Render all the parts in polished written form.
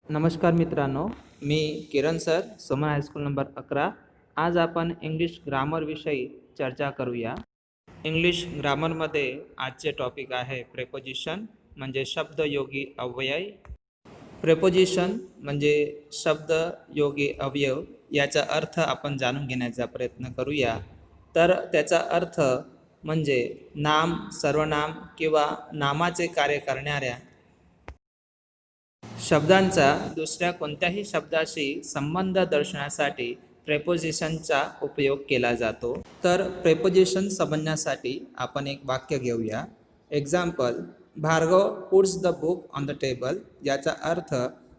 नमस्कार मित्रांनो, मी किरण सर, समर high school number 11. आज आपण इंग्लिश ग्रामरविषयी चर्चा करूया. इंग्लिश ग्रामरमध्ये आजचे टॉपिक आहे प्रेपोजिशन म्हणजे शब्दयोगी अव्यय. प्रेपोजिशन म्हणजे शब्दयोगी अवयव याचा अर्थ आपण जाणून घेण्याचा प्रयत्न करूया. तर त्याचा अर्थ म्हणजे नाम, सर्वनाम किंवा नामाचे कार्य करणाऱ्या शब्दांचा दुसऱ्या कोणत्याही शब्दाशी संबंध दर्शवण्यासाठी प्रेपोजिशनचा उपयोग केला जातो. तर प्रेपोजिशन समजण्यासाठी आपण एक वाक्य घेऊया. Example, Bhargav puts the book on the table. याचा अर्थ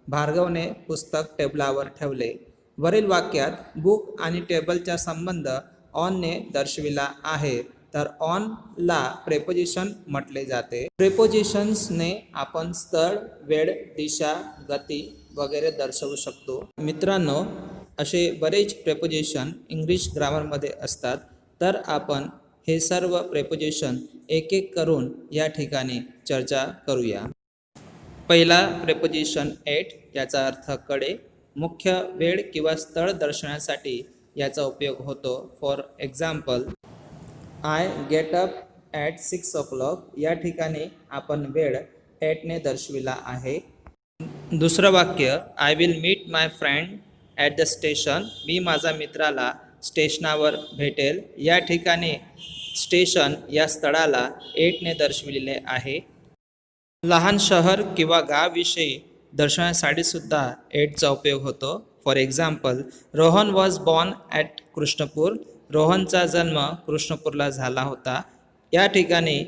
भार्गवने पुस्तक टेबलावर ठेवले. वरील वाक्यात बुक आणि टेबलचा संबंध ऑनने दर्शविला आहे. तर ऑनला प्रेपोजिशन म्हटले जाते. प्रेपोजिशन्सने आपण स्थळ, वेळ, दिशा, गती वगैरे दर्शवू शकतो. मित्रांनो, असे बरेच प्रेपोजिशन इंग्लिश ग्रामरमध्ये असतात. तर आपण हे सर्व प्रेपोजिशन एक एक करून या ठिकाणी चर्चा करूया. पहिला प्रेपोजिशन एट, याचा अर्थ कडे. मुख्य वेळ किंवा स्थळ दर्शवण्यासाठी याचा उपयोग होतो. For example, I get up at 6 o'clock. या ठिकाणी आपण वेळ 8ने दर्शविला आहे. दुसरं वाक्य, I will meet my friend at the station. मी माझ्या मित्राला स्टेशनावर भेटेल. या ठिकाणी स्टेशन या स्थळाला 8ने दर्शविलेले आहे. लहान शहर किंवा गावाविषयी दर्शवण्यासाठी सुद्धा 8चा उपयोग होतो. For example, Rohan was born at Krishnapur. रोहनचा जन्म कृष्णपूरला झाला होता. या ठिकाणी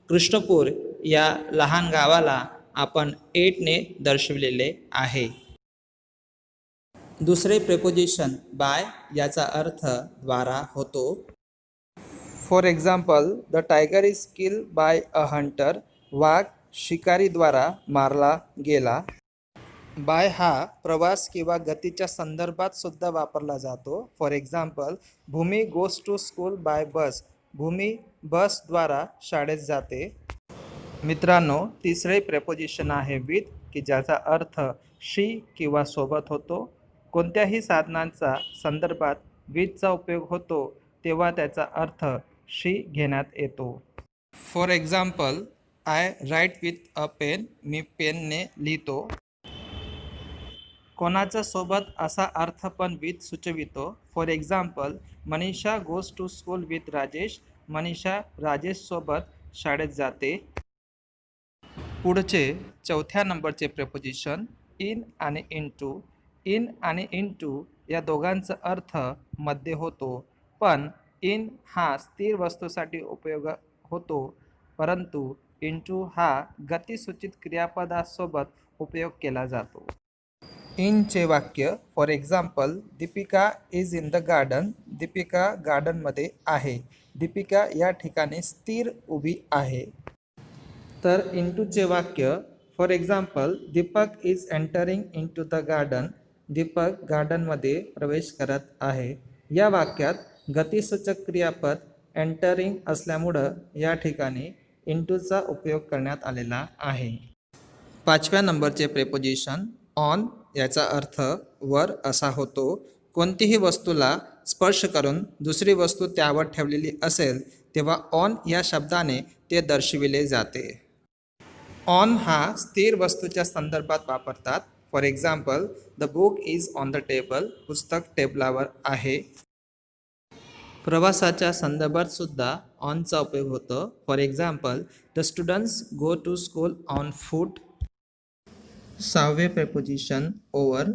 कृष्णपूर या लहान गावाला आपण 8ने दर्शविलेले आहे. दुसरे प्रेपोजिशन बाय, याचा अर्थ द्वारा होतो. For example, the tiger is killed by a hunter. वाघ शिकारीद्वारा मारला गेला. बाय हा प्रवास किंवा गतीच्या संदर्भात सुद्धा वापरला जातो. For example, Bhumi goes to school by bus. भूमी बसद्वारा शाळेत जाते. मित्रांनो, तिसरे प्रेपोजिशन आहे विथ, की ज्याचा अर्थ शी किंवा सोबत होतो. कोणत्याही साधनांचा संदर्भात विथचा उपयोग होतो तेव्हा त्याचा अर्थ शी घेण्यात येतो. For example, I write with a pen. मी पेनने लिहितो. कोणाच्या सोबत असा अर्थ पण विथ सुचवितो. For example, Manisha goes to school with Rajesh. Manisha Rajesh सोबत शाळेत जाते. पुढचे चौथ्या नंबरचे प्रेपोजिशन इन आणि इनटू. इन आणि इनटू या दोघांचा अर्थ मध्ये होतो. पण इन हा स्थिर वस्तूसाठी उपयोग होतो, परंतु इनटू हा गतिसूचित क्रियापदासोबत उपयोग केला जातो. इनचे वाक्य, for example, Deepika is in the garden. Deepika गार्डनमध्ये आहे. दीपिका या ठिकाणी स्थिर उभी आहे. तर इंटूचे वाक्य, for example, Deepak is entering in to the garden. Deepak गार्डनमध्ये प्रवेश करत आहे. या वाक्यात गतिसूचक क्रियापद एंटरिंग असल्यामुळं या ठिकाणी इंटूचा उपयोग करण्यात आलेला आहे. पाचव्या नंबरचे प्रेपोजिशन ऑन, याचा अर्थ वर असा होतो. कोणतीही वस्तूला स्पर्श करून दुसरी वस्तू त्यावर ठेवलेली असेल तेव्हा ऑन या शब्दाने ते दर्शविले जाते. ऑन हा स्थिर वस्तूच्या संदर्भात वापरतात. For example, the book is on the table. पुस्तक टेबलावर आहे. प्रवासाच्या संदर्भात सुद्धा ऑनचा उपयोग होतो. For example, the students go to school on foot. सहावे प्रेपोजिशन ओव्हर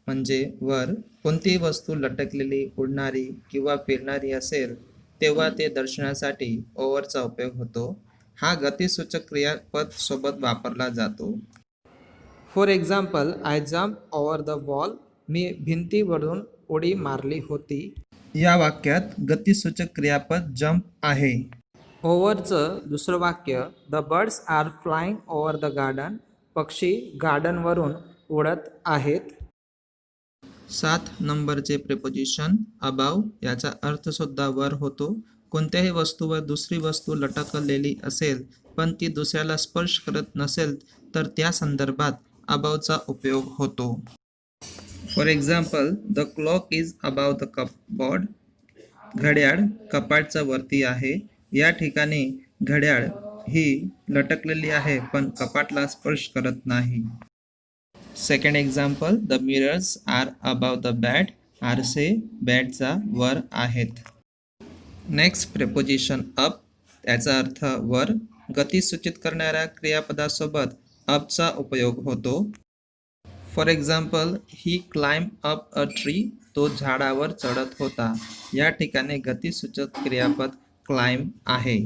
म्हणजे वर. कोणतीही वस्तू लटकलेली, उडणारी किंवा फिरणारी असेल तेव्हा ते दर्शवण्यासाठी ओव्हरचा उपयोग होतो. हा गतिसूचक क्रियापद सोबत वापरला जातो. For example, I jump over the wall. मी भिंतीवरून उडी मारली होती. या वाक्यात गतिसूचक क्रियापद जम्प आहे. ओव्हरचं दुसरं वाक्य, the birds are flying over the garden. पक्षी गार्डनवरून उडत आहेत. 7 नंबरचे प्रेपोजिशन अबाव, याचा अर्थसुद्धा वर होतो. कोणत्याही वस्तूवर दुसरी वस्तू लटकलेली असेल पण ती दुसऱ्याला स्पर्श करत नसेल तर त्या संदर्भात अबावचा उपयोग होतो. For example, the clock is above the cupboard. घड्याळ कपाटच्या वरती आहे. या ठिकाणी घड्याळ ही लटकलेली आहे पण कपाटला स्पर्श करत नाही. Second example, the mirrors are above the bed. आरसे बेडचा वर आहेत. नेक्स्ट प्रेपोजिशन अप, त्याचा अर्थ वर. गती सूचित करणाऱ्या क्रियापदासोबत अपचा उपयोग होतो. For example, he climb up a tree. तो झाडावर चढत होता. या ठिकाणी गतिसूचक क्रियापद क्लाइम्ब आहे.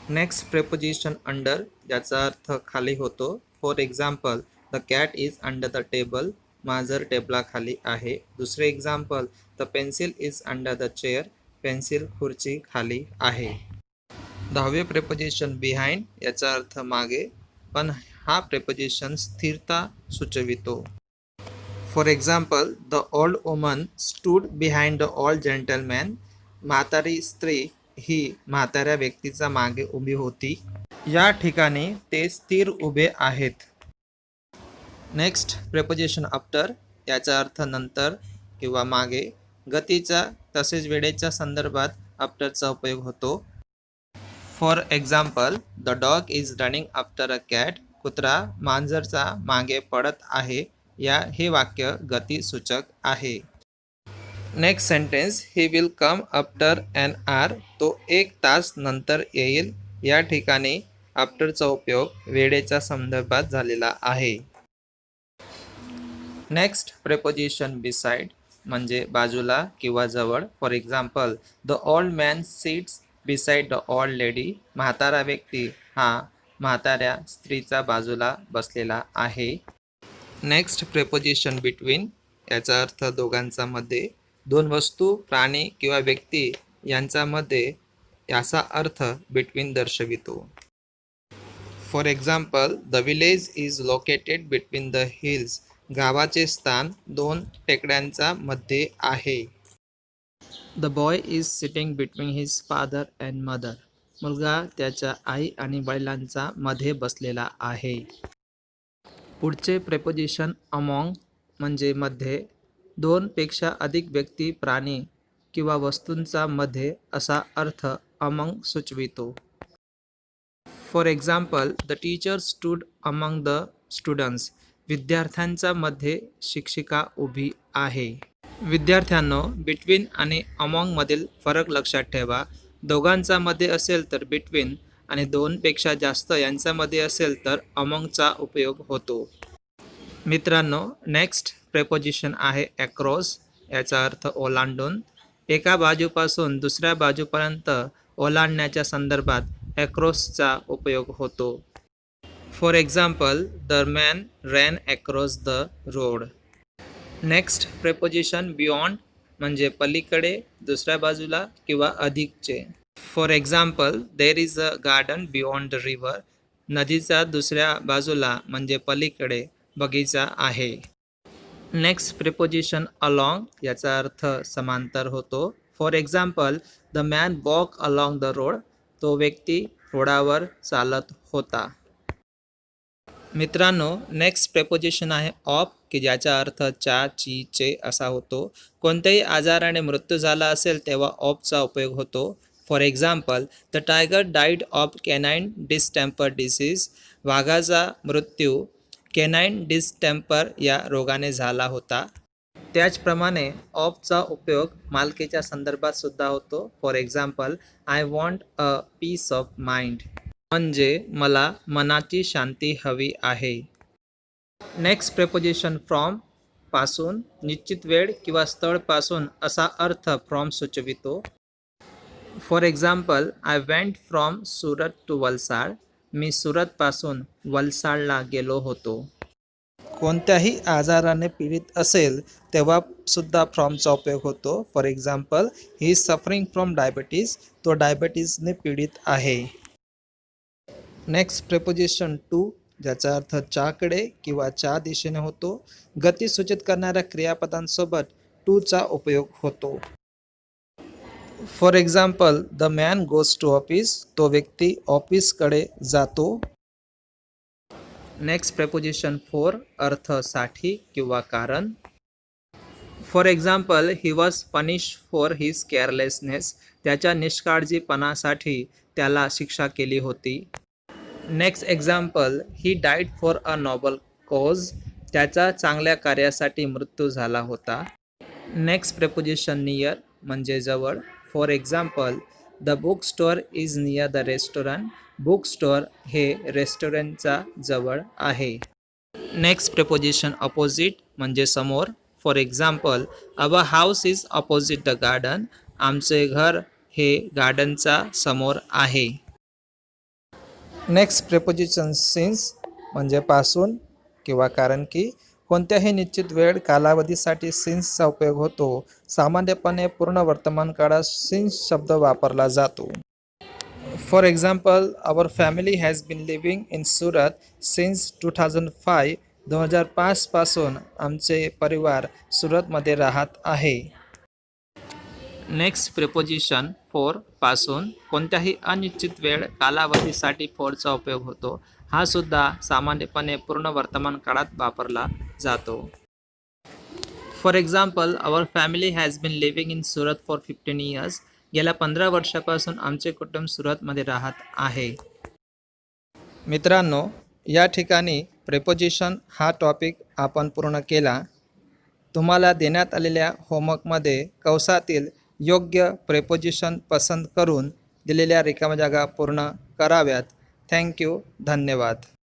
नेक्स्ट प्रेपोजिशन अंडर, ज्याचा अर्थ खाली होतो. For example, the cat is under the table. मांजर टेबलाखाली आहे. दुसरे example, the pencil is under the chair. Pencil खुर्ची खाली आहे. 10वे प्रेपोजिशन बिहाइंड, याचा अर्थ मागे, पण हा प्रेपोजिशन स्थिरता सुचवितो. For example, the old woman stood behind the old gentleman. म्हातारी स्त्री ही म्हाताऱ्या व्यक्तीचा मागे उभी होती. या ठिकाणी ते स्थिर उभे आहेत. नेक्स्ट प्रेपोजिशन आफ्टर, याचा अर्थ नंतर किंवा मागे. गतीचा तसेच वेळेच्या संदर्भात आफ्टरचा उपयोग होतो. For example, the dog is running after a cat. कुत्रा मांजरचा मागे पडत आहे. हे वाक्य गतिसूचक आहे. Next sentence, he will come after an hour. तो 1 तास नंतर येईल. या ठिकाणी आफ्टरचा उपयोग वेळेच्या संदर्भात झालेला आहे. नेक्स्ट प्रेपोजिशन बिसाइड, म्हणजे बाजूला किंवा जवळ. For example, the old man sits beside the old lady. म्हातारा व्यक्ती हा म्हाताऱ्या स्त्रीचा बाजूला बसलेला आहे. नेक्स्ट प्रेपोजिशन बिटवीन, याचा अर्थ दोघांचा मध्ये. दोन वस्तू, प्राणी किंवा व्यक्ती यांचा मध्ये याचा अर्थ बिटवीन दर्शवितो. For example, the village is located between the hills. गावाचे स्थान 2 टेकड्यांचा मध्ये आहे. The boy is sitting between his father and mother. मुलगा त्याच्या आई आणि वडिलांचा मध्ये बसलेला आहे. पुढचे प्रेपोजिशन अमॉंग, म्हणजे मध्ये. 2 पेक्षा अधिक व्यक्ती, प्राणी किंवा वस्तूंचा मध्ये असा अर्थ अमॉंग सुचवितो. For example, the teacher stood among the students. विद्यार्थ्यांचा मध्ये शिक्षिका उभी आहे. विद्यार्थ्यांनो, बिटवीन आणि अमॉंग मधील फरक लक्षात ठेवा. दोघांचा मध्ये असेल तर बिटवीन आणि 2 पेक्षा जास्त यांच्यामध्ये असेल तर अमॉंगचा उपयोग होतो. मित्रांनो, नेक्स्ट प्रेपोजिशन आहे अक्रॉस. याचा अर्थ ओलांडून. एका बाजूपासून दुसऱ्या बाजूपर्यंत ओलांडण्याच्या संदर्भात अक्रॉसचा उपयोग होतो. For example, the man ran across the road. Next preposition beyond, म्हणजे पलीकडे, दुसऱ्या बाजूला किंवा अधिकचे. For example, there is a garden beyond the river. नदीचा दुसऱ्या बाजूला म्हणजे पलीकडे बगीचा आहे. नेक्स्ट प्रेपोजिशन अलॉंग, याचा अर्थ समांतर होतो. For example, the man walk along the road. तो व्यक्ती रोडावर चालत होता. मित्रांनो, नेक्स्ट प्रेपोजिशन आहे ऑफ, की ज्याचा अर्थ चा, ची, चे असा होतो. कोणत्याही आजाराने मृत्यू झाला असेल तेव्हा ऑफचा उपयोग होतो. For example, the tiger died of canine distemper disease. वाघाचा मृत्यू कॅनाईन डिस्टेम्पर या रोगाने झाला होता. त्याचप्रमाणे ऑफचा उपयोग मालकीच्या संदर्भात सुद्धा होतो. For example, I want a peace of mind, म्हणजे मला मनाची शांती हवी आहे. नेक्स्ट प्रेपोजिशन फ्रॉम, पासून. निश्चित वेळ किंवा स्थळ पासून असा अर्थ फ्रॉम सुचवितो. For example, I went from Surat to Valsad. मी सुरतपासून वलसाडला गेलो होतो. कोणत्याही आजाराने पीडित असेल तेव्हा सुद्धा फ्रॉमचा उपयोग होतो. For example, he is suffering from diabetes. तो डायबिटीजने पीडित आहे. नेक्स्ट प्रेपोजिशन टू, ज्याचा अर्थ च्याकडे किंवा च्या दिशेने होतो. गती सूचित करणाऱ्या क्रियापदांसोबत टूचा उपयोग होतो. For example, the man goes to office. तो व्यक्ती ऑफिसकडे जातो. नेक्स्ट प्रेपोजिशन फॉर अर्थ साठी किंवा कारण. For example he was punish for his carelessness. त्याच्या निष्काळजीपणासाठी त्याला शिक्षा केली होती. Next example he died for a noble cause. त्याचा चांगल्या कार्यासाठी मृत्यू झाला होता. नेक्स्ट प्रेपोजिशन नियर म्हणजे जवळ. For example the book store is near the restaurant. Book store हे रेस्टॉरंटचा जवळ आहे. नेक्स्ट प्रेपोजिशन अपोजिट म्हणजे समोर. For example our house is opposite the garden. आमचे घर हे गार्डनचा समोर आहे. नेक्स्ट प्रेपोजिशन सिन्स म्हणजे पासून किंवा कारण की. कोणत्याही निश्चित वेळ कालावधीसाठी सिन्सचा उपयोग होतो. सामान्यपणे पूर्ण वर्तमान काळात सिन्स शब्द वापरला जातो. For example our family has been living in Surat since 2005. 2005 पासून आमचे परिवार सुरतमध्ये राहत आहे. नेक्स्ट प्रिपोजिशन फॉर पासून. कोणत्याही अनिश्चित वेळ कालावधीसाठी फॉरचा उपयोग होतो. हा सुद्धा सामान्यपणे पूर्ण वर्तमान काळात वापरला जातो. For example our family has been living in Surat for 15 years. गेल्या 15 वर्षापासून आमचे कुटुंब सुरतमध्ये राहत आहे. मित्रांनो, या ठिकाणी प्रेपोजिशन हा टॉपिक आपण पूर्ण केला. तुम्हाला देण्यात आलेल्या होमवर्कमध्ये कंसातील योग्य प्रेपोजिशन पसंत करून दिलेल्या रिकाम्या जागा पूर्ण कराव्यात. थँक्यू. धन्यवाद.